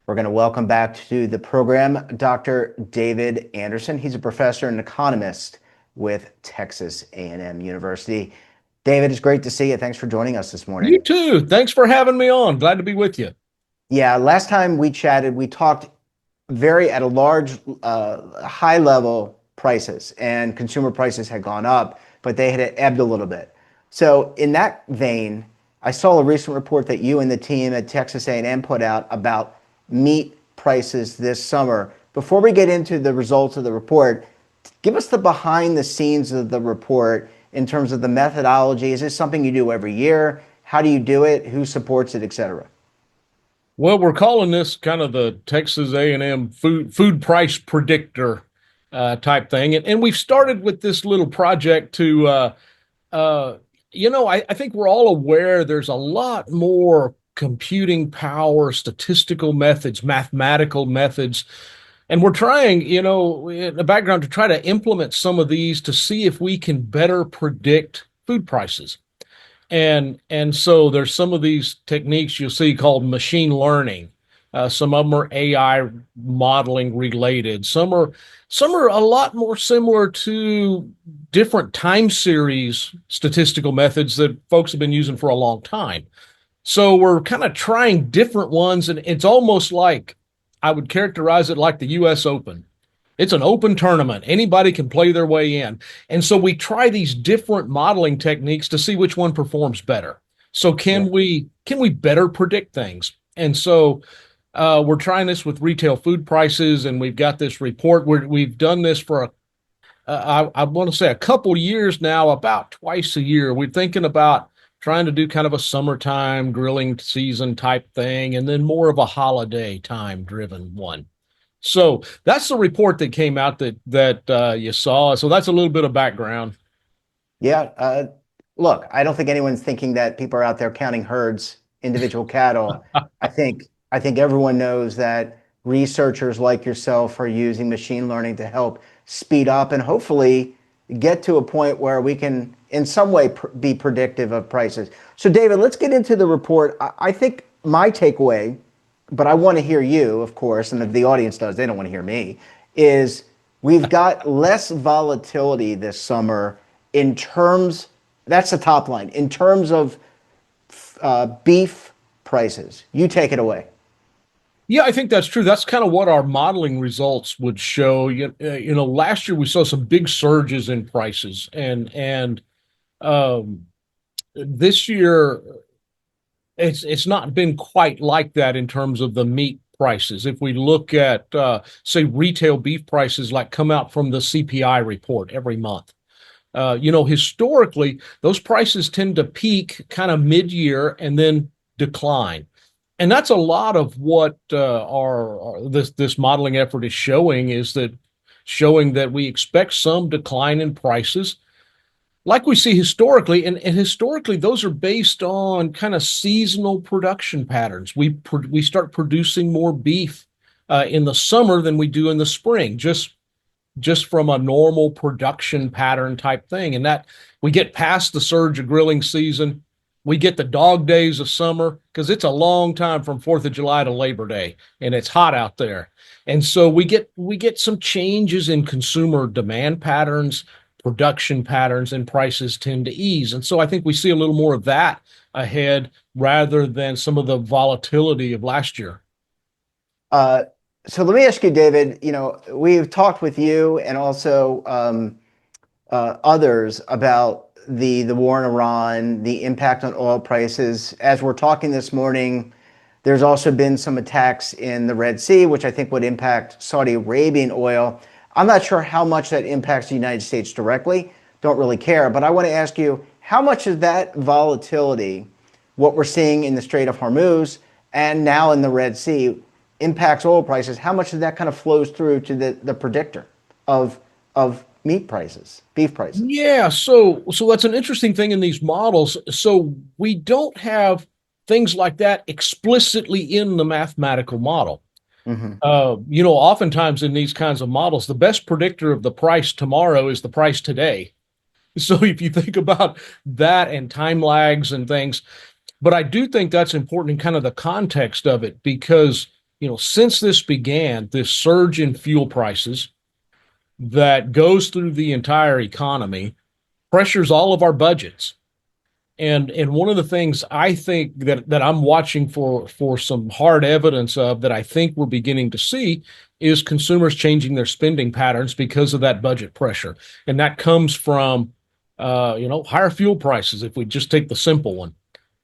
We're going to welcome back to the program Dr. David Anderson. He's a professor and economist with Texas A&M University. David, it's great to see you. Thanks for joining us this morning. You too. Thanks for having me on. Glad to be with you. Yeah, last time we chatted, we talked very at a large, high level prices, and consumer prices had gone up, but they had ebbed a little bit. So in that vein, I saw a recent report that you and the team at Texas A&M put out about meat prices this summer. Before we get into the results of the report, give us the behind the scenes of the report in terms of the methodology. Is this something you do every year? How do you do it? Who supports it, et cetera? Well, we're calling this kind of the Texas A&M food price predictor type thing, and we've started with this little project to uh, I think we're all aware there's a lot more computing power, statistical methods, mathematical methods, and we're trying, in the background to try to implement some of these to see if we can better predict food prices. And so there's some of these techniques you'll see called machine learning. Some of them are AI modeling related. Some are a lot more similar to different time series statistical methods that folks have been using for a long time. So we're kind of trying different ones, and it's almost like I would characterize it like the U.S. Open. It's an open tournament. Anybody can play their way in. And so we try these different modeling techniques to see which one performs better. So Yeah. can we better predict things? And so we're trying this with retail food prices, and we've got this report where we've done this for I want to say a couple years now, about twice a year. We're thinking about trying to do kind of a summertime grilling season type thing, and then more of a holiday time driven one. So that's the report that came out that you saw. So that's a little bit of background. Yeah. Look, I don't think anyone's thinking that people are out there counting herds, individual cattle. I think everyone knows that researchers like yourself are using machine learning to help speed up and hopefully get to a point where we can, in some way, be predictive of prices. So, David, let's get into the report. I think my takeaway, but I want to hear you, of course, and if the audience does, they don't want to hear me, is we've got less volatility this summer in terms, that's the top line, in terms of beef prices. You take it away. Yeah, I think that's true. That's kind of what our modeling results would show. Last year we saw some big surges in prices, and um, this year it's not been quite like that in terms of the meat prices. If we look at say retail beef prices, like come out from the CPI report every month. Historically, those prices tend to peak kind of mid-year and then decline. And that's a lot of what this modeling effort is showing that we expect some decline in prices, like we see historically, and historically those are based on kind of seasonal production patterns. We start producing more beef in the summer than we do in the spring, just from a normal production pattern type thing. And that we get past the surge of grilling season. We get the dog days of summer because it's a long time from 4th of July to Labor Day, and it's hot out there. And so we get some changes in consumer demand patterns, production patterns, and prices tend to ease. And so I think we see a little more of that ahead rather than some of the volatility of last year. Uh, so let me ask you, David, we've talked with you and also others about the war in Iran, the impact on oil prices. As we're talking this morning, there's also been some attacks in the Red Sea, which I think would impact Saudi Arabian oil. I'm not sure how much that impacts the United States directly. Don't really care. But I want to ask you, how much is that volatility, what we're seeing in the Strait of Hormuz and now in the Red Sea, impacts oil prices? How much of that kind of flows through to the predictor of meat prices, beef prices? Yeah, so that's an interesting thing in these models. So we don't have things like that explicitly in the mathematical model. Hmm. Oftentimes in these kinds of models, the best predictor of the price tomorrow is the price today. So if you think about that and time lags and things, but I do think that's important in kind of the context of it because since this began, this surge in fuel prices that goes through the entire economy pressures all of our budgets. And one of the things I think that I'm watching for some hard evidence of that I think we're beginning to see is consumers changing their spending patterns because of that budget pressure, and that comes from higher fuel prices. If we just take the simple one,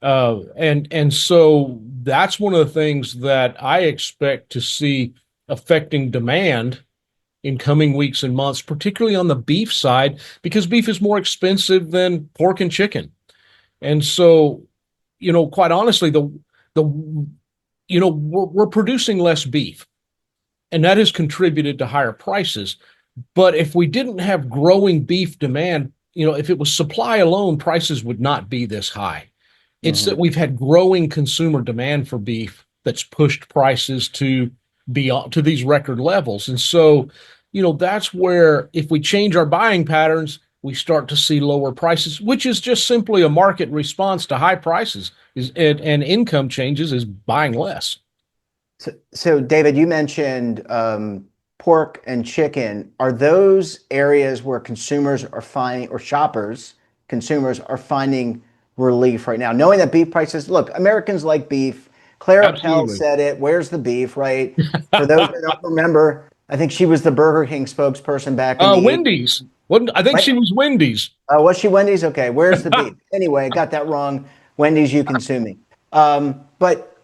and so that's one of the things that I expect to see affecting demand in coming weeks and months, particularly on the beef side, because beef is more expensive than pork and chicken. And so, quite honestly, the we're producing less beef, and that has contributed to higher prices. But if we didn't have growing beef demand, if it was supply alone, prices would not be this high. It's that Mhm. we've had growing consumer demand for beef that's pushed prices to beyond to these record levels. And so, that's where if we change our buying patterns, we start to see lower prices, which is just simply a market response to high prices and income changes is buying less. So, David, you mentioned pork and chicken. Are those areas where consumers are finding, or shoppers, consumers are finding relief right now? Knowing that beef prices, look, Americans like beef. Clara Pell Absolutely. said it. Where's the beef, right? For those that don't remember, I think she was the Burger King spokesperson back in the 80s. Wendy's. Wasn't I think she What? was Wendy's. Was she Wendy's? Okay, where's the beef? Anyway, I got that wrong. Wendy's, you can sue me. But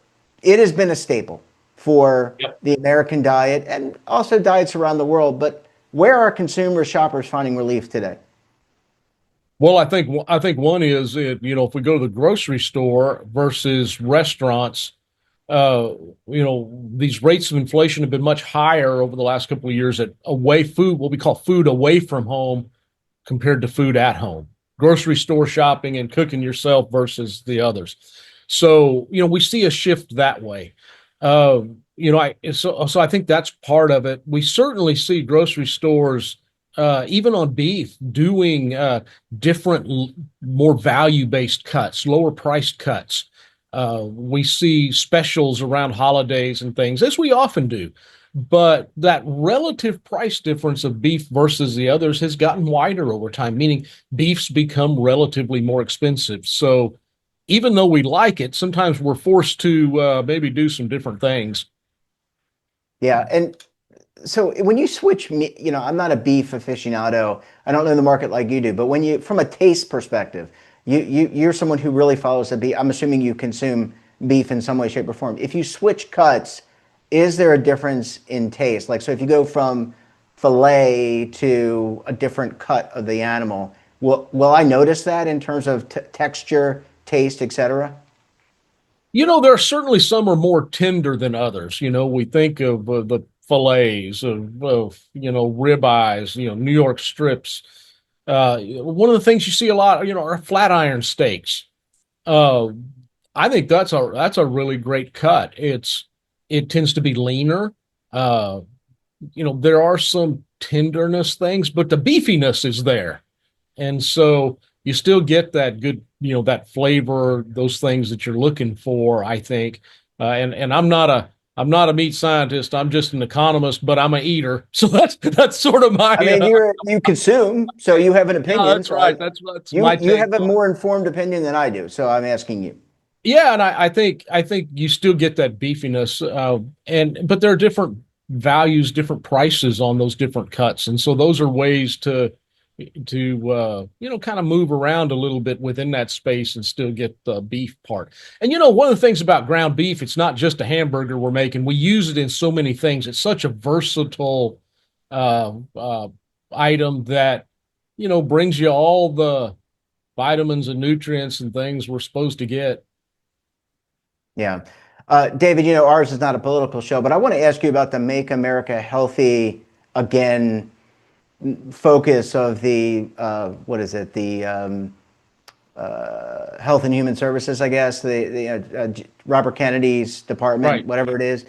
it has been a staple for Yep. the American diet and also diets around the world. But where are consumer shoppers finding relief today? Well, I think one is if we go to the grocery store versus restaurants, uh, these rates of inflation have been much higher over the last couple of years at away food, what we call food away from home compared to food at home, grocery store shopping and cooking yourself versus the others. So, we see a shift that way. So I think that's part of it. We certainly see grocery stores, even on beef, doing different, more value-based cuts, lower priced cuts. We see specials around holidays and things, as we often do. But that relative price difference of beef versus the others has gotten wider over time, meaning beef's become relatively more expensive. So even though we like it, sometimes we're forced to maybe do some different things. Yeah, and so when you switch meat, I'm not a beef aficionado. I don't know the market like you do, but when you, from a taste perspective, you're someone who really follows the beef. I'm assuming you consume beef in some way, shape, or form. If you switch cuts, is there a difference in taste? Like, so if you go from filet to a different cut of the animal, will I notice that in terms of texture, taste, etc.? There are certainly some are more tender than others. We think of the fillets of ribeyes, New York strips. One of the things you see a lot, are flat iron steaks. Uh, I think that's a really great cut. It tends to be leaner. Uh, there are some tenderness things, but the beefiness is there. And so you still get that good, that flavor, those things that you're looking for, I think. And I'm not a meat scientist. I'm just an economist, but I'm a eater. So that's sort of my I mean, you consume, so you have an yeah, opinion. that's So right. That's you my you take have a on it. more informed opinion than I do. So I'm asking you. Yeah, and I think you still get that beefiness, and but there are different values, different prices on those different cuts, and so those are ways to kind of move around a little bit within that space and still get the beef part. And one of the things about ground beef, it's not just a hamburger we're making. We use it in so many things. It's such a versatile uh, uh, item that brings you all the vitamins and nutrients and things we're supposed to get. Yeah. David, ours is not a political show, but I want to ask you about the Make America Healthy Again focus of the, what is it, the Health and Human Services, I guess, the Robert Kennedy's department, Right. whatever it is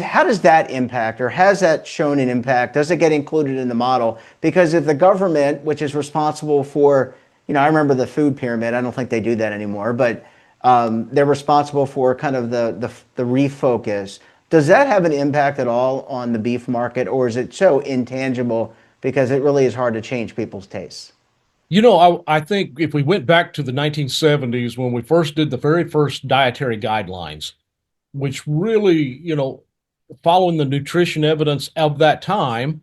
how does that impact, or has that shown an impact? Does it get included in the model? Because if the government, which is responsible for, I remember the food pyramid, I don't think they do that anymore, but they're responsible for kind of the refocus. Does that have an impact at all on the beef market, or is it so intangible because it really is hard to change people's tastes? I think if we went back to the 1970s when we first did the very first dietary guidelines, which really, following the nutrition evidence of that time,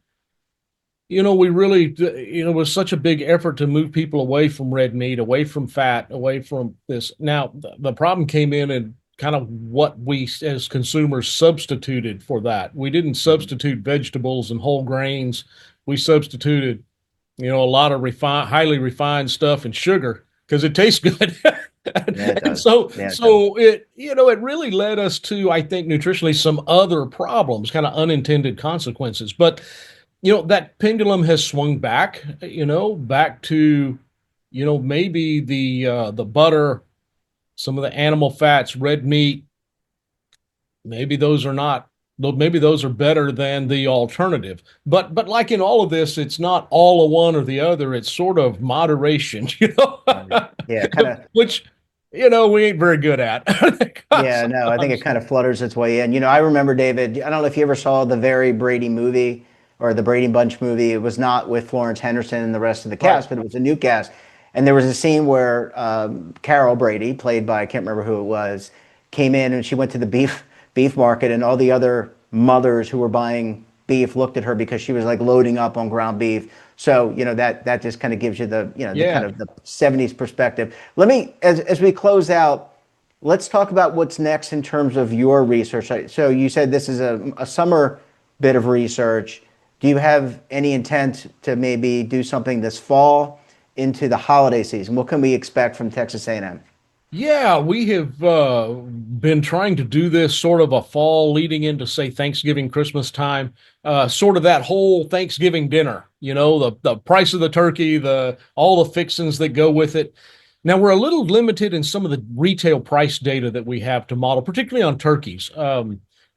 we really, it was such a big effort to move people away from red meat, away from fat, away from this. Now, the problem came in kind of what we as consumers substituted for that. We didn't substitute vegetables and whole grains. We substituted, a lot of highly refined stuff and sugar because it tastes good. Yeah, it And does. so, Yeah, it does. so it really led us to, I think, nutritionally some other problems, kind of unintended consequences. But that pendulum has swung back, back to, maybe the butter, some of the animal fats, red meat. Maybe those are not. Maybe those are better than the alternative. But like in all of this, it's not all of one or the other. It's sort of moderation, Right. Yeah, kind of. which we ain't very good at. Yeah, no, I think it Sometimes. kind of flutters its way in. I remember, David, I don't know if you ever saw the very Brady movie or the Brady Bunch movie. It was not with Florence Henderson and the rest of the Right. cast, but it was a new cast. And there was a scene where Carol Brady, played by, I can't remember who it was, came in and she went to the beef market, and all the other mothers who were buying beef looked at her because she was like loading up on ground beef. So, that just kind of gives you the kind Yeah. of the 70s perspective. Let me, as we close out, let's talk about what's next in terms of your research. So you said this is a summer bit of research. Do you have any intent to maybe do something this fall into the holiday season? What can we expect from Texas A&M? Yeah, we have been trying to do this sort of a fall leading into, say, Thanksgiving, Christmas time, sort of that whole Thanksgiving dinner, the price of the turkey, the all the fixings that go with it. Now we're a little limited in some of the retail price data that we have to model, particularly on turkeys.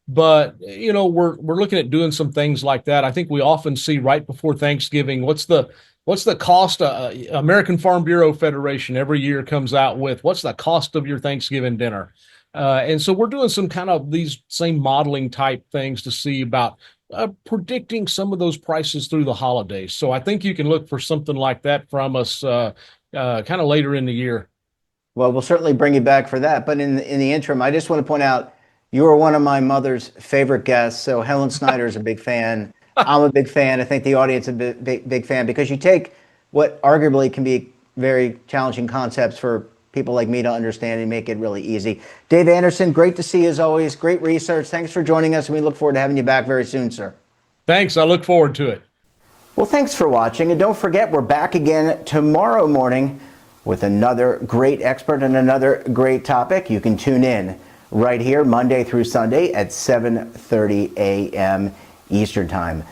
But we're looking at doing some things like that. I think we often see right before Thanksgiving, what's the cost? American Farm Bureau Federation every year comes out with what's the cost of your Thanksgiving dinner, and so we're doing some kind of these same modeling type things to see about predicting some of those prices through the holidays. So I think you can look for something like that from us kind of later in the year. Well, we'll certainly bring you back for that. But in the interim, I just want to point out you are one of my mother's favorite guests. So Helen Snyder is a big fan. I'm a big fan. I think the audience is a big fan because you take what arguably can be very challenging concepts for people like me to understand and make it really easy. Dave Anderson, great to see you as always. Great research. Thanks for joining us. And we look forward to having you back very soon, sir. Thanks. I look forward to it. Well, thanks for watching. And don't forget, we're back again tomorrow morning with another great expert and another great topic. You can tune in right here Monday through Sunday at 7:30 a.m. Eastern Time.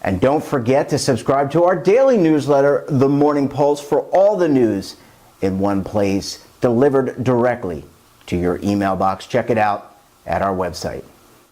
And don't forget to subscribe to our daily newsletter, The Morning Pulse, for all the news in one place, delivered directly to your email box. Check it out at our website.